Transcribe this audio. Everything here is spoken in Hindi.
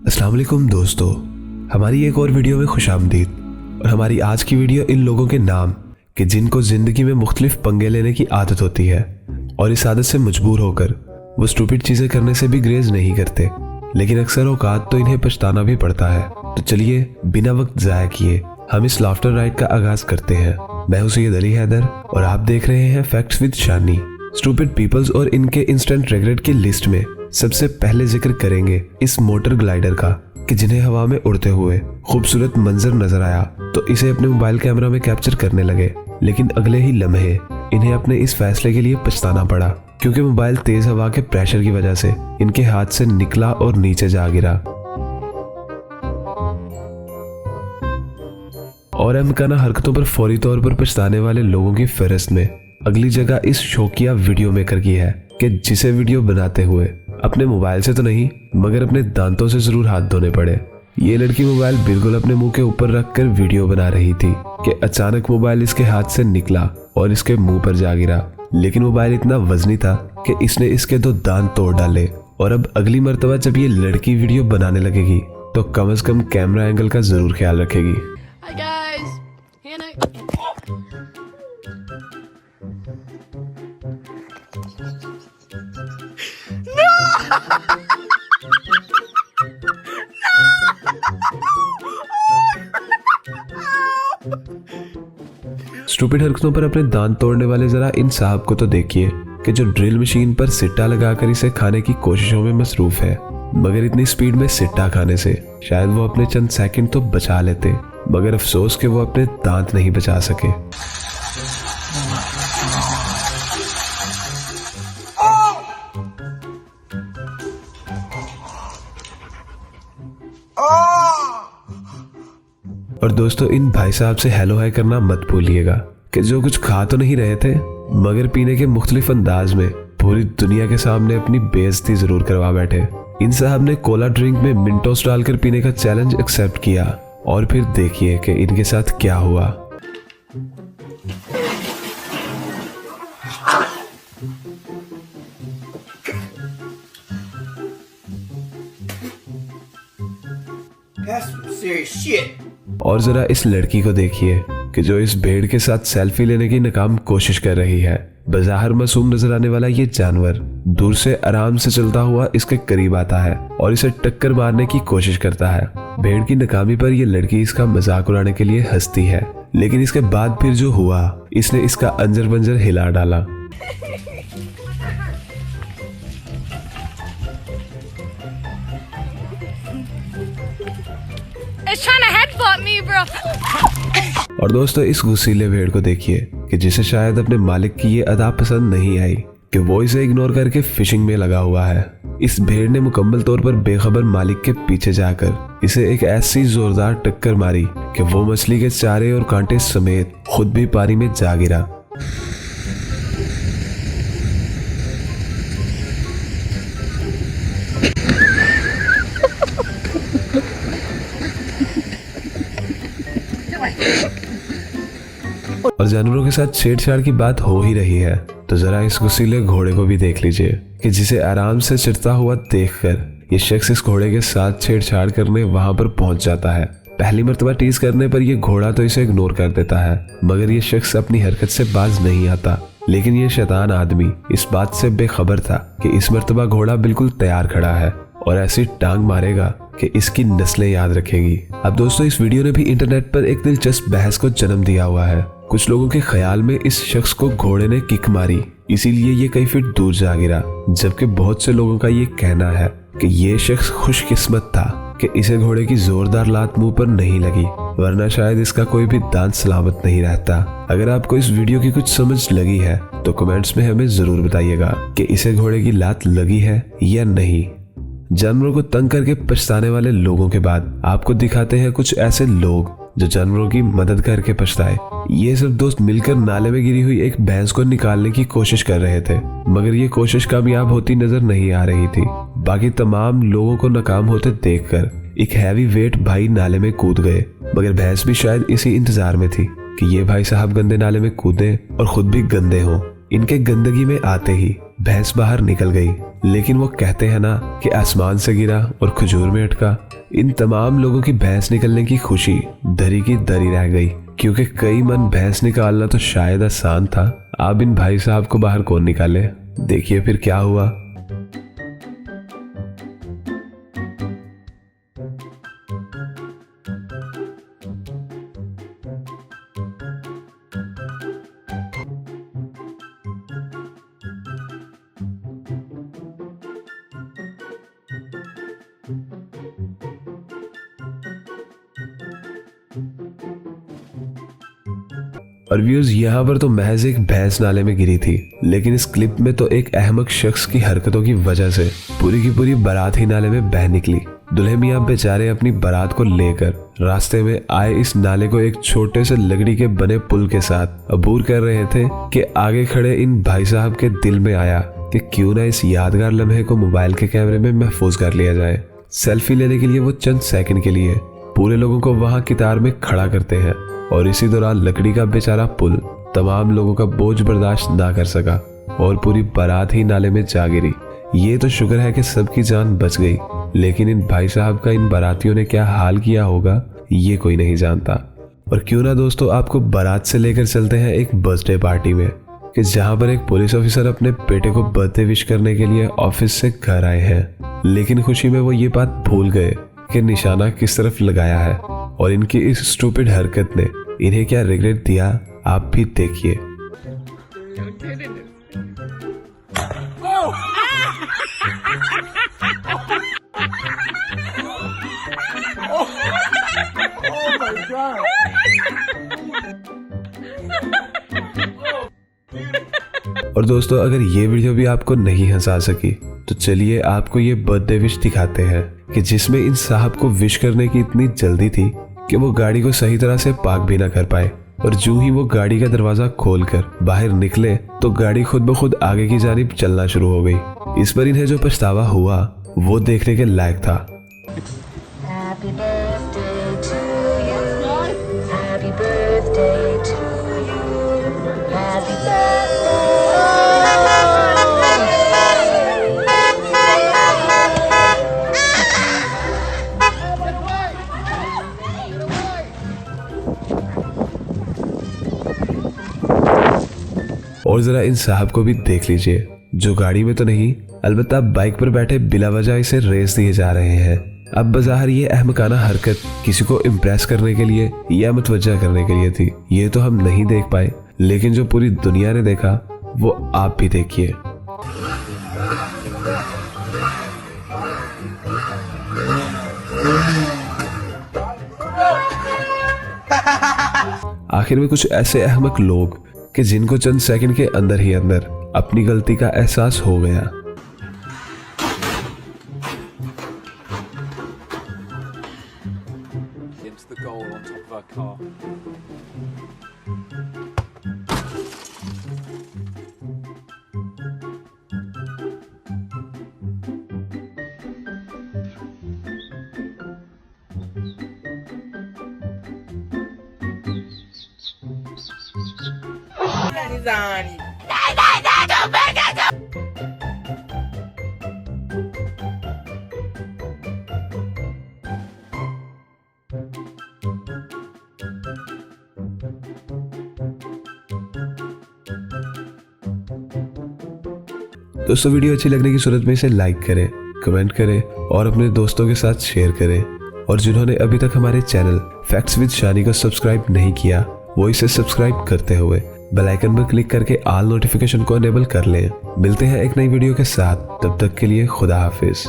अस्सलाम वालेकुम दोस्तों, हमारी एक और वीडियो में खुशामदीद। और हमारी आज की वीडियो इन लोगों के नाम कि जिनको ज़िंदगी में मुख्तलिफ पंगे लेने की आदत होती है और इस आदत से मजबूर होकर वो स्टूपिड चीज़ें करने से भी ग्रेज नहीं करते, लेकिन अक्सर औकात तो इन्हें पछताना भी पड़ता है। तो चलिए बिना वक्त ज़ाया किए हम इस लाफ्टर राइड का आगाज़ करते हैं। मैं हूं सैयद अली हैदर और आप देख रहे हैं facts with Shani. Stupid peoples और इनके इंस्टेंट रिग्रेट की लिस्ट में सबसे पहले जिक्र करेंगे इस मोटर ग्लाइडर का कि जिन्हें हवा में उड़ते हुए खूबसूरत मंजर नजर आया तो इसे अपने मोबाइल कैमरा में कैप्चर करने लगे, लेकिन अगले ही लम्हे इन्हें अपने इस फैसले के लिए पछताना पड़ा क्योंकि मोबाइल तेज हवा के प्रेशर की वजह से इनके हाथ से निकला और नीचे जा गिरा। और अहमकाना हरकतों पर फौरी तौर पर पछताने वाले लोगों की फहरिस्त में अगली जगह इस शौकिया वीडियो मेकर की है कि जिसे वीडियो बनाते हुए अपने मोबाइल से तो नहीं मगर अपने दांतों से जरूर हाथ धोने पड़े। ये लड़की मोबाइल बिल्कुल अपने मुंह के ऊपर रखकर वीडियो बना रही थी कि अचानक मोबाइल इसके हाथ से निकला और इसके मुंह पर जा गिरा, लेकिन मोबाइल इतना वजनी था कि इसने इसके 2 दांत तोड़ डाले। और अब अगली मर्तबा जब ये लड़की वीडियो बनाने लगेगी तो कम से कम कैमरा एंगल का जरूर ख्याल रखेगी। स्टूपिड हरकतों पर अपने दांत तोड़ने वाले जरा इन साहब को तो देखिए कि जो ड्रिल मशीन पर सिट्टा लगाकर इसे खाने की कोशिशों में मसरूफ है, मगर इतनी स्पीड में सिट्टा खाने से शायद वो अपने चंद सेकंड तो बचा लेते, मगर अफसोस कि वो अपने दांत नहीं बचा सके। और दोस्तों इन भाई साहब से हेलो हाय करना मत भूलिएगा कि जो कुछ खा तो नहीं रहे थे मगर पीने के मुख्तलिफ अंदाज में पूरी दुनिया के सामने अपनी बेइज्जती जरूर करवा बैठे। इन साहब ने कोला ड्रिंक में मिंटोस डालकर पीने का चैलेंज एक्सेप्ट किया और फिर देखिए कि इनके साथ क्या हुआ। और जरा इस लड़की को देखिए कि जो इस भेड़ के साथ सेल्फी लेने की नाकाम कोशिश कर रही है। बाज़ाहिर मासूम नजर आने वाला ये जानवर दूर से आराम से चलता हुआ इसके करीब आता है और इसे टक्कर मारने की कोशिश करता है। भेड़ की नाकामी पर यह लड़की इसका मजाक उड़ाने के लिए हंसती है, लेकिन इसके बाद फिर जो हुआ इसने इसका अंजर बंजर हिला डाला। और दोस्तों इस गुस्सीले भेड़ को देखिए कि जिसे शायद अपने मालिक की ये अदा पसंद नहीं आई कि वो इसे इग्नोर करके फिशिंग में लगा हुआ है। इस भेड़ ने मुकम्मल तौर पर बेखबर मालिक के पीछे जाकर इसे एक ऐसी जोरदार टक्कर मारी कि वो मछली के चारे और कांटे समेत खुद भी पानी में जा गिरा। और जानवरों के साथ छेड़छाड़ की बात हो ही रही है तो जरा इस गुस्सीले घोड़े को भी देख लीजिए कि जिसे आराम से चरता हुआ देखकर ये शख्स इस घोड़े के साथ छेड़छाड़ करने वहां पर पहुंच जाता है। पहली मर्तबा टीज करने पर यह घोड़ा तो इसे इग्नोर कर देता है, मगर ये शख्स अपनी हरकत से बाज नहीं आता। लेकिन ये शैतान आदमी इस बात से बेखबर था कि इस मर्तबा घोड़ा बिल्कुल तैयार खड़ा है और ऐसी टांग मारेगा कि इसकी नस्लें याद रखेगी। अब दोस्तों इस वीडियो ने भी इंटरनेट पर एक दिलचस्प बहस को जन्म दिया हुआ है। कुछ लोगों के ख्याल में इस शख्स को घोड़े ने किक मारी इसीलिए ये कई फीट दूर जा गिरा, जबकि बहुत से लोगों का ये कहना है कि ये शख्स खुशकिस्मत था कि इसे घोड़े की जोरदार लात मुंह पर नहीं लगी, वरना शायद इसका कोई भी दांत सलामत नहीं रहता। अगर आपको इस वीडियो की कुछ समझ लगी है तो कमेंट्स में हमें जरूर बताइएगा कि इसे घोड़े की लात लगी है या नहीं। जानवरों को तंग करके पछताने वाले लोगों के बाद आपको दिखाते हैं कुछ ऐसे लोग जो जानवरों की मदद करके पछताए। ये सब दोस्त मिलकर नाले में गिरी हुई एक भैंस को निकालने की कोशिश कर रहे थे, मगर ये कोशिश कामयाब होती नजर नहीं आ रही थी। बाकी तमाम लोगों को नाकाम होते देखकर एक हैवी वेट भाई नाले में कूद गए, मगर भैंस भी शायद इसी इंतजार में थी कि ये भाई साहब गंदे नाले में कूदे और खुद भी गंदे हों। इनके गंदगी में आते ही भैंस बाहर निकल गई, लेकिन वो कहते हैं ना कि आसमान से गिरा और खजूर में अटका, इन तमाम लोगों की भैंस निकलने की खुशी दरी की दरी रह गई, क्योंकि कई मन भैंस निकालना तो शायद आसान था, अब इन भाई साहब को बाहर कौन निकाले। देखिए फिर क्या हुआ। और व्यूज यहाँ पर तो महज एक भैंस नाले में गिरी थी, लेकिन इस क्लिप में तो एक अहमक शख्स की हरकतों की वजह से पूरी की पूरी बारात ही नाले में बह निकली। दुल्हे मियां बेचारे अपनी बारात को लेकर रास्ते में आए इस नाले को एक छोटे से लकड़ी के बने पुल के साथ अबूर कर रहे थे कि आगे खड़े इन भाई साहब के दिल में आया कि क्यों ना इस यादगार लम्हे को मोबाइल के कैमरे में महफूज कर लिया जाए। सेल्फी लेने के लिए वो चंद सेकंड के लिए पूरे लोगों को वहां कतार में खड़ा करते हैं, और इसी दौरान लकड़ी का बेचारा पुल तमाम लोगों का बोझ बर्दाश्त ना कर सका और पूरी बारात ही नाले में जा गिरी। ये तो शुक्र है कि सबकी जान बच गई, लेकिन इन भाई साहब का इन बारातियों ने क्या हाल किया होगा ये कोई नहीं जानता। और क्यों ना दोस्तों आपको बारात से लेकर चलते हैं एक बर्थडे पार्टी में, कि जहां पर एक पुलिस ऑफिसर अपने बेटे को बर्थडे विश करने के लिए ऑफिस से घर आए हैं, लेकिन खुशी में वो ये बात भूल गए कि निशाना किस तरफ लगाया है, और इनकी इस स्टूपिड हरकत ने इन्हें क्या रिग्रेट दिया आप भी देखिए। और दोस्तों अगर ये वीडियो भी आपको नहीं हंसा सकी तो चलिए आपको ये बर्थडे विश दिखाते हैं, कि जिसमें इन साहब को विश करने की इतनी जल्दी थी कि वो गाड़ी को सही तरह से पार्क भी ना कर पाए, और जो ही वो गाड़ी का दरवाजा खोलकर बाहर निकले तो गाड़ी खुद ब खुद आगे की जानिब चलना शुरू हो गई। इस पर इन्हें जो पछतावा हुआ वो देखने के लायक था। Happy birthday to you. Happy birthday to you. Happy birthday. और जरा इन साहब को भी देख लीजिए, जो गाड़ी में तो नहीं अलबत्ता बाइक पर बैठे बिला वजह इसे रेस दिए जा रहे हैं। अब बज़ाहिर ये अहमकाना हरकत किसी को इम्प्रेस करने के लिए या मुतवज्जा करने के लिए थी, ये तो हम नहीं देख पाए, लेकिन जो पूरी दुनिया ने देखा वो आप भी देखिए। आखिर में कुछ ऐसे अहमक लोग कि जिनको चंद सेकंड के अंदर ही अंदर अपनी गलती का एहसास हो गया। दोस्तों वीडियो अच्छी लगने की सूरत में इसे लाइक करें, कमेंट करें और अपने दोस्तों के साथ शेयर करें। और जिन्होंने अभी तक हमारे चैनल फैक्ट्स विद शानी को सब्सक्राइब नहीं किया वो इसे सब्सक्राइब करते हुए बेल आइकन पर क्लिक करके ऑल नोटिफिकेशन को अनेबल कर लें। मिलते हैं एक नई वीडियो के साथ, तब तक के लिए खुदा हाफिज।